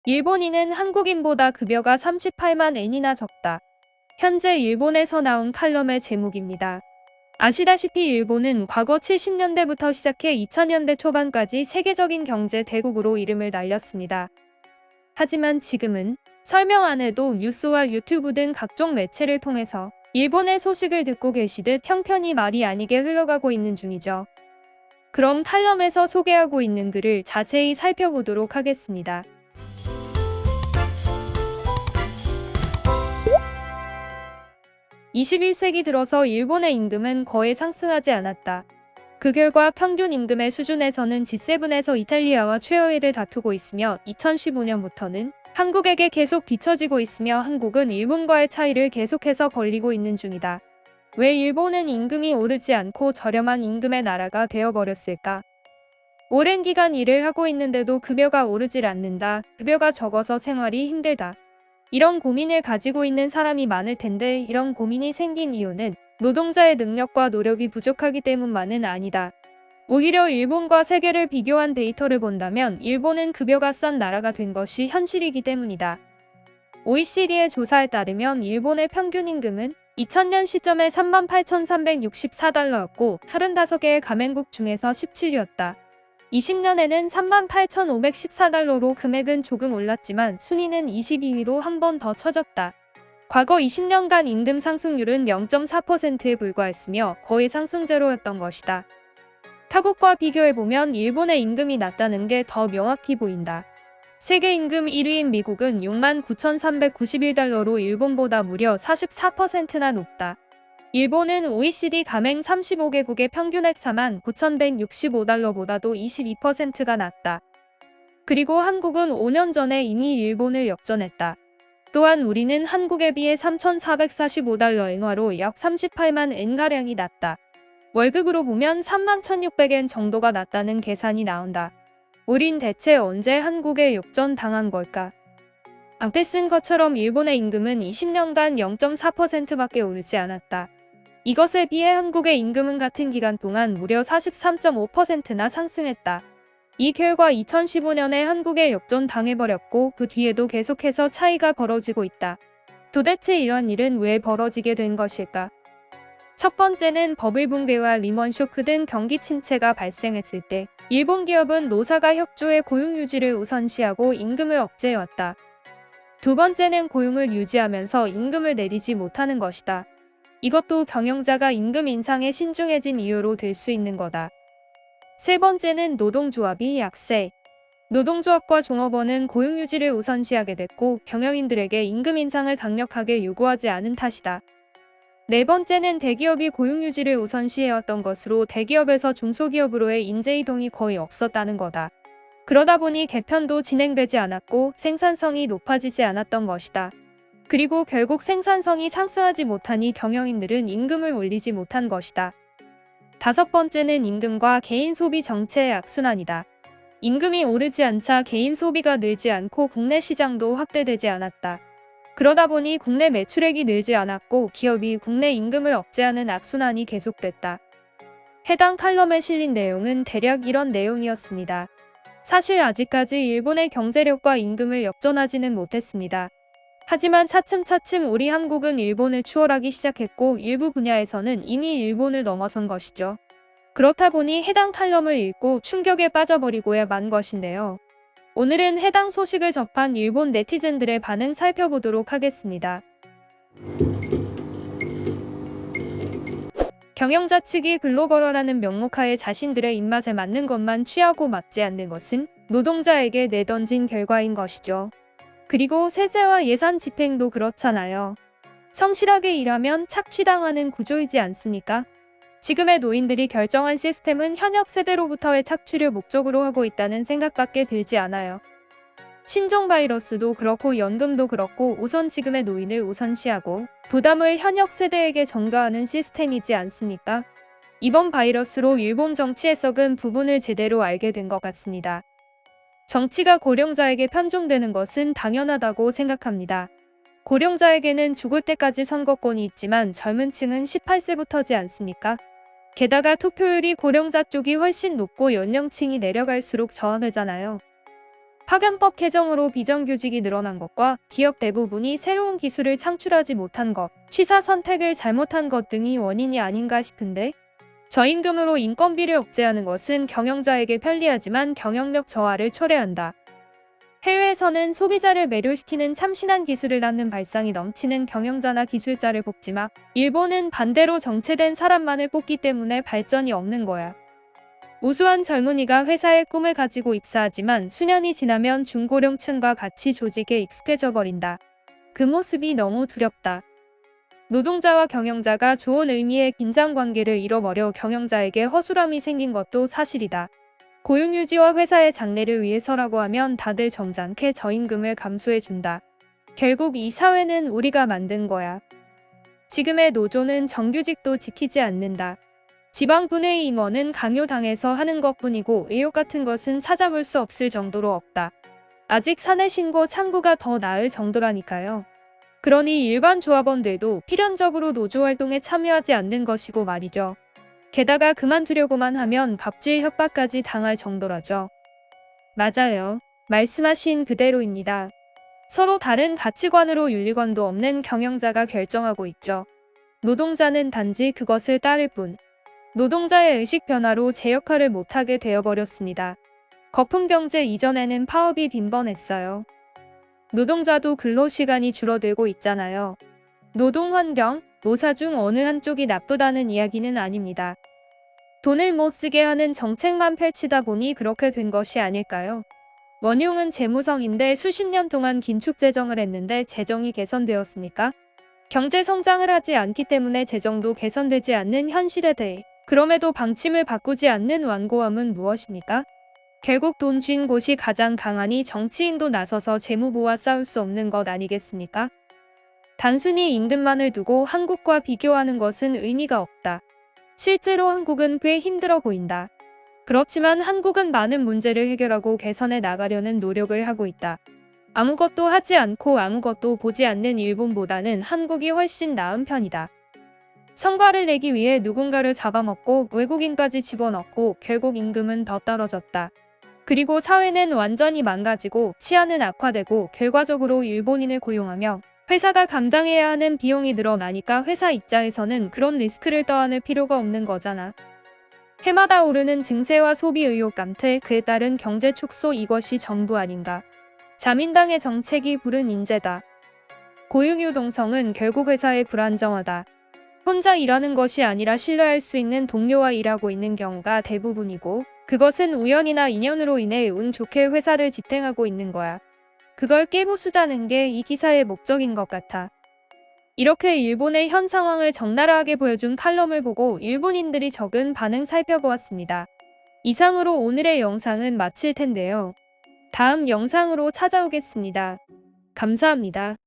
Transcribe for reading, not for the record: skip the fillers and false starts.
일본인은 한국인보다 급여가 38만 엔이나 적다. 현재 일본에서 나온 칼럼의 제목입니다. 아시다시피 일본은 과거 70년대부터 시작해 2000년대 초반까지 세계적인 경제 대국으로 이름을 날렸습니다. 하지만 지금은 설명 안 해도 뉴스와 유튜브 등 각종 매체를 통해서 일본의 소식을 듣고 계시듯 형편이 말이 아니게 흘러가고 있는 중이죠. 그럼 칼럼에서 소개하고 있는 글을 자세히 살펴보도록 하겠습니다. 21세기 들어서 일본의 임금은 거의 상승하지 않았다. 그 결과 평균 임금의 수준에서는 G7에서 이탈리아와 최하위를 다투고 있으며 2015년부터는 한국에게 계속 뒤처지고 있으며 한국은 일본과의 차이를 계속해서 벌리고 있는 중이다. 왜 일본은 임금이 오르지 않고 저렴한 임금의 나라가 되어버렸을까? 오랜 기간 일을 하고 있는데도 급여가 오르질 않는다. 급여가 적어서 생활이 힘들다. 이런 고민을 가지고 있는 사람이 많을 텐데 이런 고민이 생긴 이유는 노동자의 능력과 노력이 부족하기 때문만은 아니다. 오히려 일본과 세계를 비교한 데이터를 본다면 일본은 급여가 싼 나라가 된 것이 현실이기 때문이다. OECD의 조사에 따르면 일본의 평균 임금은 2000년 시점에 38,364달러였고 35개의 가맹국 중에서 17위였다. 20년에는 38,514달러로 금액은 조금 올랐지만 순위는 22위로 한 번 더 처졌다. 과거 20년간 임금 상승률은 0.4%에 불과했으며 거의 상승제로였던 것이다. 타국과 비교해보면 일본의 임금이 낮다는 게 더 명확히 보인다. 세계 임금 1위인 미국은 69,391달러로 일본보다 무려 44%나 높다. 일본은 OECD 가맹 35개국의 평균액 49,165달러보다도 22%가 낮다. 그리고 한국은 5년 전에 이미 일본을 역전했다. 또한 우리는 한국에 비해 3,445달러 엔화로 약 38만 엔가량이 낮다. 월급으로 보면 31,600엔 정도가 낮다는 계산이 나온다. 우린 대체 언제 한국에 역전당한 걸까? 앞에 쓴 것처럼 일본의 임금은 20년간 0.4%밖에 오르지 않았다. 이것에 비해 한국의 임금은 같은 기간 동안 무려 43.5%나 상승했다. 이 결과 2015년에 한국에 역전당해버렸고 그 뒤에도 계속해서 차이가 벌어지고 있다. 도대체 이런 일은 왜 벌어지게 된 것일까? 첫 번째는 버블 붕괴와 리먼 쇼크 등 경기 침체가 발생했을 때 일본 기업은 노사가 협조해 고용 유지를 우선시하고 임금을 억제해왔다. 두 번째는 고용을 유지하면서 임금을 내리지 못하는 것이다. 이것도 경영자가 임금 인상에 신중해진 이유로 될 수 있는 거다. 세 번째는 노동조합이 약세. 노동조합과 종업원은 고용 유지를 우선시하게 됐고 경영인들에게 임금 인상을 강력하게 요구하지 않은 탓이다. 네 번째는 대기업이 고용 유지를 우선시해왔던 것으로 대기업에서 중소기업으로의 인재 이동이 거의 없었다는 거다. 그러다 보니 개편도 진행되지 않았고 생산성이 높아지지 않았던 것이다. 그리고 결국 생산성이 상승하지 못하니 경영인들은 임금을 올리지 못한 것이다. 다섯 번째는 임금과 개인 소비 정체의 악순환이다. 임금이 오르지 않자 개인 소비가 늘지 않고 국내 시장도 확대되지 않았다. 그러다 보니 국내 매출액이 늘지 않았고 기업이 국내 임금을 억제하는 악순환이 계속됐다. 해당 칼럼에 실린 내용은 대략 이런 내용이었습니다. 사실 아직까지 일본의 경제력과 임금을 역전하지는 못했습니다. 하지만 차츰차츰 우리 한국은 일본을 추월하기 시작했고 일부 분야에서는 이미 일본을 넘어선 것이죠. 그렇다 보니 해당 칼럼을 읽고 충격에 빠져버리고야 만 것인데요. 오늘은 해당 소식을 접한 일본 네티즌들의 반응 살펴보도록 하겠습니다. 경영자 측이 글로벌화라는 명목하에 자신들의 입맛에 맞는 것만 취하고 맞지 않는 것은 노동자에게 내던진 결과인 것이죠. 그리고 세제와 예산 집행도 그렇잖아요. 성실하게 일하면 착취당하는 구조이지 않습니까? 지금의 노인들이 결정한 시스템은 현역 세대로부터의 착취를 목적으로 하고 있다는 생각밖에 들지 않아요. 신종 바이러스도 그렇고 연금도 그렇고 우선 지금의 노인을 우선시하고 부담을 현역 세대에게 전가하는 시스템이지 않습니까? 이번 바이러스로 일본 정치의 썩은 부분을 제대로 알게 된 것 같습니다. 정치가 고령자에게 편중되는 것은 당연하다고 생각합니다. 고령자에게는 죽을 때까지 선거권이 있지만 젊은 층은 18세부터지 않습니까? 게다가 투표율이 고령자 쪽이 훨씬 높고 연령층이 내려갈수록 저하되잖아요. 파견법 개정으로 비정규직이 늘어난 것과 기업 대부분이 새로운 기술을 창출하지 못한 것, 취사 선택을 잘못한 것 등이 원인이 아닌가 싶은데, 저임금으로 인건비를 억제하는 것은 경영자에게 편리하지만 경영력 저하를 초래한다. 해외에서는 소비자를 매료시키는 참신한 기술을 낳는 발상이 넘치는 경영자나 기술자를 뽑지만, 일본은 반대로 정체된 사람만을 뽑기 때문에 발전이 없는 거야. 우수한 젊은이가 회사의 꿈을 가지고 입사하지만 수년이 지나면 중고령층과 같이 조직에 익숙해져 버린다. 그 모습이 너무 두렵다. 노동자와 경영자가 좋은 의미의 긴장관계를 잃어버려 경영자에게 허술함이 생긴 것도 사실이다. 고용유지와 회사의 장래를 위해서라고 하면 다들 점잖게 저임금을 감수해준다. 결국 이 사회는 우리가 만든 거야. 지금의 노조는 정규직도 지키지 않는다. 지방분회의 임원은 강요당해서 하는 것뿐이고 의혹 같은 것은 찾아볼 수 없을 정도로 없다. 아직 사내신고 창구가 더 나을 정도라니까요. 그러니 일반 조합원들도 필연적으로 노조활동에 참여하지 않는 것이고 말이죠. 게다가 그만두려고만 하면 갑질 협박까지 당할 정도라죠. 맞아요. 말씀하신 그대로입니다. 서로 다른 가치관으로 윤리관도 없는 경영자가 결정하고 있죠. 노동자는 단지 그것을 따를 뿐. 노동자의 의식 변화로 제 역할을 못하게 되어버렸습니다. 거품경제 이전에는 파업이 빈번했어요. 노동자도 근로시간이 줄어들고 있잖아요. 노동환경, 노사 중 어느 한쪽이 나쁘다는 이야기는 아닙니다. 돈을 못 쓰게 하는 정책만 펼치다 보니 그렇게 된 것이 아닐까요? 원흉은 재무성인데 수십 년 동안 긴축 재정을 했는데 재정이 개선되었습니까? 경제 성장을 하지 않기 때문에 재정도 개선되지 않는 현실에 대해 그럼에도 방침을 바꾸지 않는 완고함은 무엇입니까? 결국 돈 쥔 곳이 가장 강하니 정치인도 나서서 재무부와 싸울 수 없는 것 아니겠습니까? 단순히 임금만을 두고 한국과 비교하는 것은 의미가 없다. 실제로 한국은 꽤 힘들어 보인다. 그렇지만 한국은 많은 문제를 해결하고 개선해 나가려는 노력을 하고 있다. 아무것도 하지 않고 아무것도 보지 않는 일본보다는 한국이 훨씬 나은 편이다. 성과를 내기 위해 누군가를 잡아먹고 외국인까지 집어넣고 결국 임금은 더 떨어졌다. 그리고 사회는 완전히 망가지고 치안은 악화되고 결과적으로 일본인을 고용하며 회사가 감당해야 하는 비용이 늘어나니까 회사 입장에서는 그런 리스크를 떠안을 필요가 없는 거잖아. 해마다 오르는 증세와 소비 의욕 감퇴, 그에 따른 경제 축소, 이것이 전부 아닌가. 자민당의 정책이 부른 인재다. 고용유동성은 결국 회사의 불안정하다. 혼자 일하는 것이 아니라 신뢰할 수 있는 동료와 일하고 있는 경우가 대부분이고, 그것은 우연이나 인연으로 인해 운 좋게 회사를 지탱하고 있는 거야. 그걸 깨부수자는 게 이 기사의 목적인 것 같아. 이렇게 일본의 현 상황을 적나라하게 보여준 칼럼을 보고 일본인들이 적은 반응 살펴보았습니다. 이상으로 오늘의 영상은 마칠 텐데요. 다음 영상으로 찾아오겠습니다. 감사합니다.